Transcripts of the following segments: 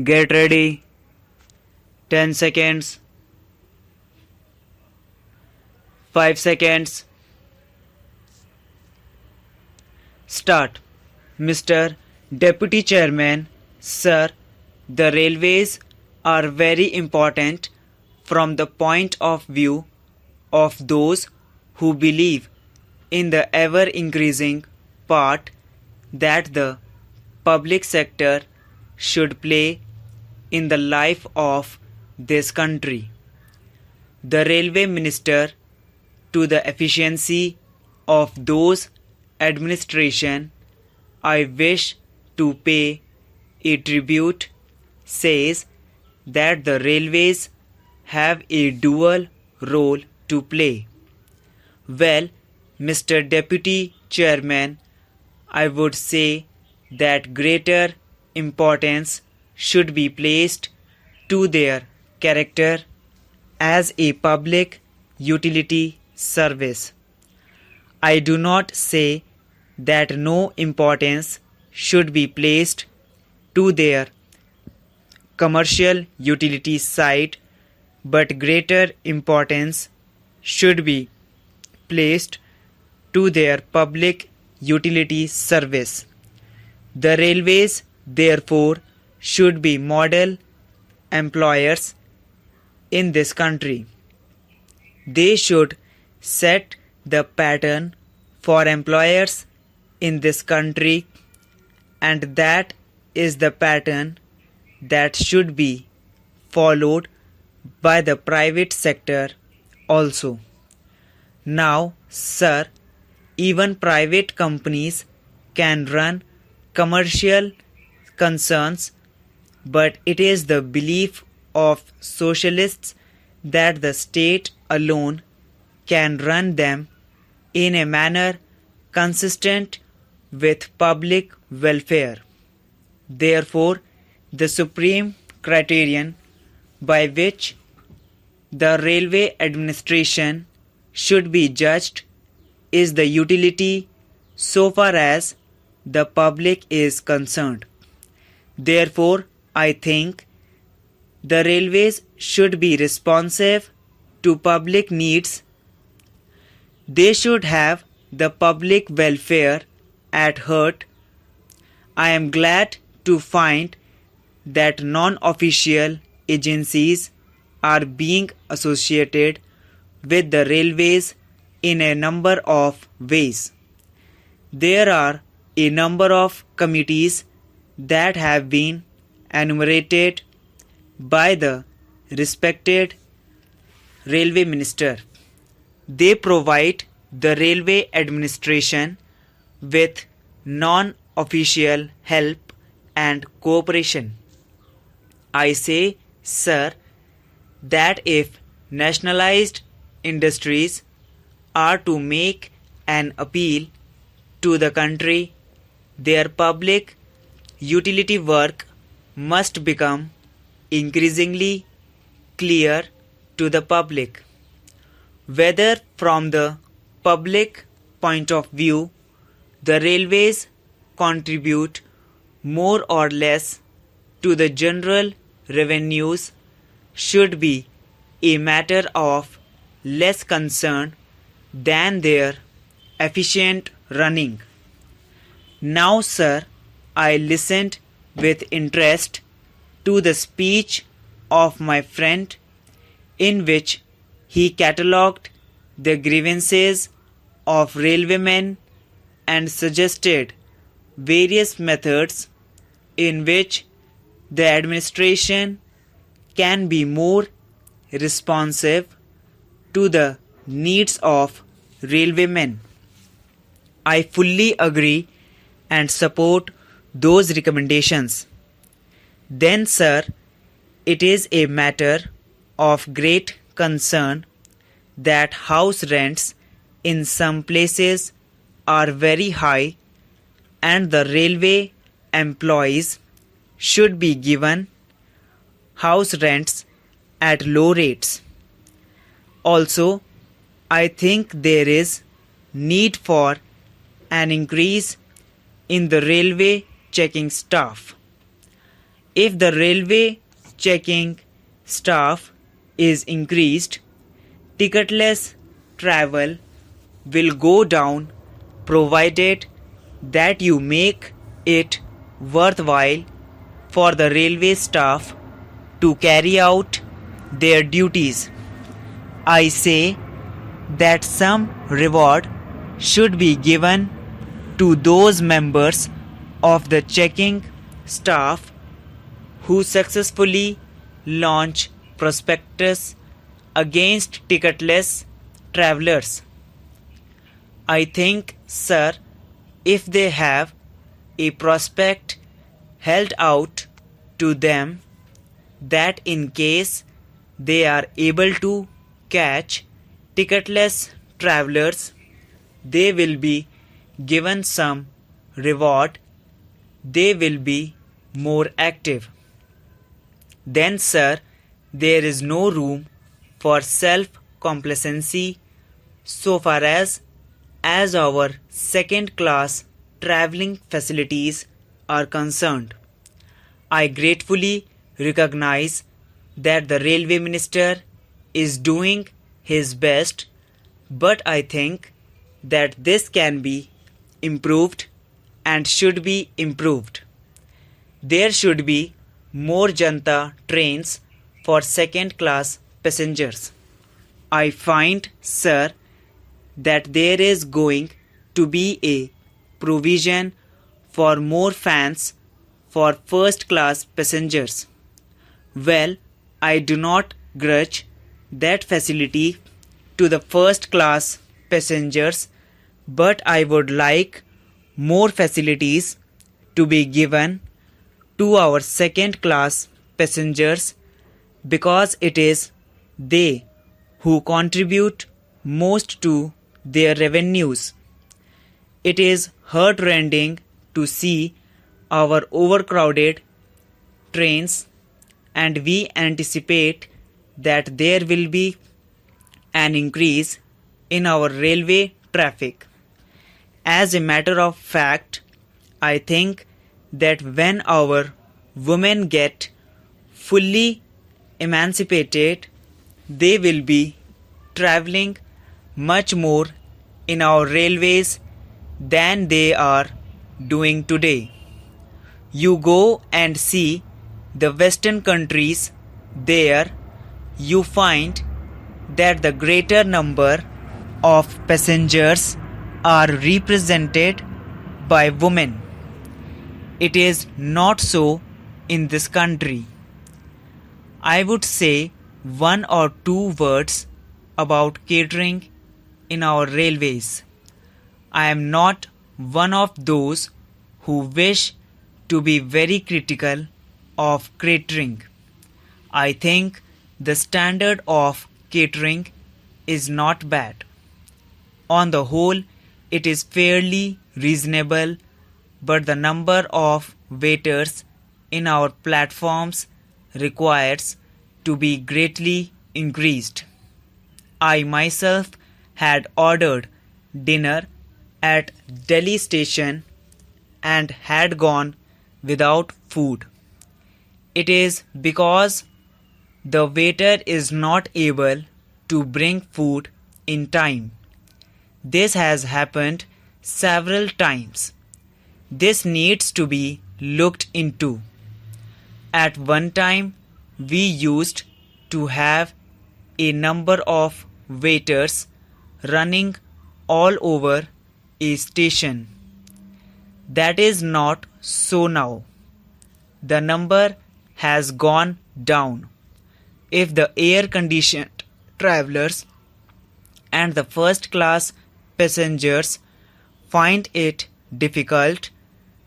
Get ready. 10 seconds. 5 seconds. Start. Mr. Deputy Chairman, Sir, the railways are very important from the point of view of those who believe in the ever increasing part that the public sector should play in the life of this country. The Railway Minister, to the efficiency of those administration I wish to pay a tribute, says that the railways have a dual role to play. Well, Mr. Deputy Chairman, I would say that greater importance should be placed to their character as a public utility service. I do not say that no importance should be placed to their commercial utility side, but greater importance should be placed to their public utility service. The railways, therefore, should be model employers in this country. They should set the pattern for employers in this country, and that is the pattern that should be followed by the private sector also. Now, sir, even private companies can run commercial concerns, but it is the belief of socialists that the state alone can run them in a manner consistent with public welfare. Therefore, the supreme criterion by which the railway administration should be judged is the utility so far as the public is concerned. Therefore, I think the railways should be responsive to public needs. They should have the public welfare at heart. I am glad to find that non-official agencies are being associated with the railways in a number of ways. There are a number of committees that have been enumerated by the respected railway minister. They provide the railway administration with non-official help and cooperation. I say, sir, that if nationalized industries are to make an appeal to the country, their public utility work must become increasingly clear to the public. Whether from the public point of view, the railways contribute more or less to the general revenues should be a matter of less concern than their efficient running. Now, sir, I listened with interest to the speech of my friend in which he catalogued the grievances of railwaymen and suggested various methods in which the administration can be more responsive to the needs of railwaymen. I fully agree and support those recommendations. Then, sir, it is a matter of great concern that house rents in some places are very high, and the railway employees should be given house rents at low rates. Also, I think there is need for an increase in the railway checking staff. If the railway checking staff is increased, ticketless travel will go down provided that you make it worthwhile for the railway staff to carry out their duties. I say that some reward should be given to those members of the checking staff who successfully launch prospectus against ticketless travelers. I think, sir, if they have a prospect held out to them that in case they are able to catch ticketless travelers, they will be given some reward, they will be more active. Then, sir, there is no room for self-complacency so far as our second-class travelling facilities are concerned. I gratefully recognize that the railway minister is doing his best, but I think that this can be improved and should be improved. There should be more Janta trains for second-class passengers. I find, sir, that there is going to be a provision for more fans for first-class passengers. Well, I do not grudge that facility to the first-class passengers, but I would like more facilities to be given to our second-class passengers because it is they who contribute most to their revenues. It is heartrending to see our overcrowded trains, and we anticipate that there will be an increase in our railway traffic. As a matter of fact, I think that when our women get fully emancipated, they will be traveling much more in our railways than they are doing today. You go and see the Western countries, there you find that the greater number of passengers are represented by women. It is not so in this country. I would say one or two words about catering in our railways. I am not one of those who wish to be very critical of catering. I think the standard of catering is not bad. On the whole, it is fairly reasonable, but the number of waiters in our platforms requires to be greatly increased. I myself had ordered dinner at Delhi station and had gone without food. It is because the waiter is not able to bring food in time. This has happened several times. This needs to be looked into. At one time, we used to have a number of waiters running all over a station. That is not so now. The number has gone down. If the air-conditioned travelers and the first-class passengers find it difficult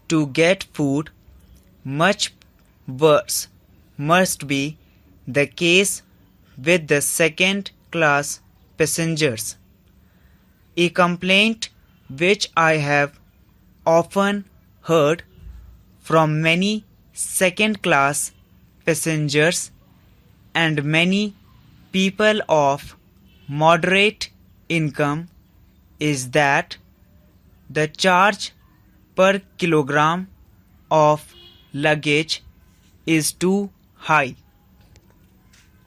to get food, much worse must be the case with the second-class passengers. A complaint which I have often heard from many second-class passengers and many people of moderate income is that the charge per kilogram of luggage is too high.